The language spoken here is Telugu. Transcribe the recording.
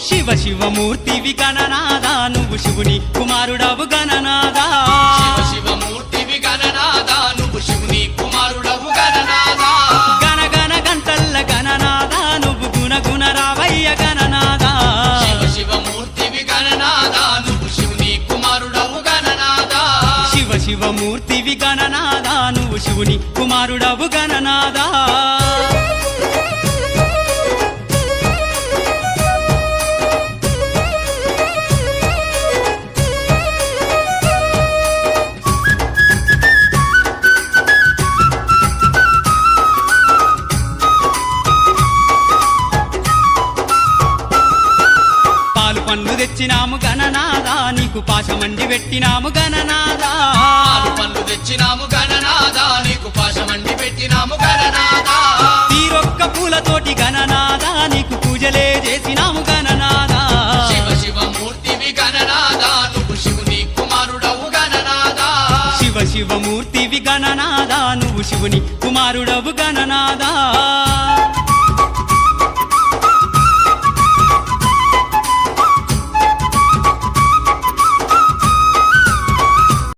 శివ శివమూర్తివి గణనాదా నువ్వు శివుని కుమారుడవు గణనాదా శివ శివమూర్తివి గణనాదా నువ్వు శివుని కుమారుడవు గణనాదా గణ గణ గంటల్ల గణనాదా నువ్వు గుణ గుణ రావయ్య గణనాదా శివ శివమూర్తివి గణనాదా నువ్వు శివుని కుమారుడవు గణనాదా శివ శివమూర్తివి గణనాదా నువ్వు శివుని కుమారుడవు గణనాదా పండ్లు తెచ్చినాము గణనాదా నీకు పాశమండి పెట్టినాము గణనాదా పాలు పండ్లు తెచ్చినాము గణనాదా నీకు పాశమండి పెట్టినాము గణనాదా తీరొక్క పూలతోటి గణనాదా నీకు పూజలే చేసినాము గణనాదా శివ శివమూర్తివి గణనాదా నువ్వు శివుని కుమారుడవు గణనాదా శివ శివమూర్తివి గణనాదా నువ్వు శివుని కుమారుడవు గణనాదా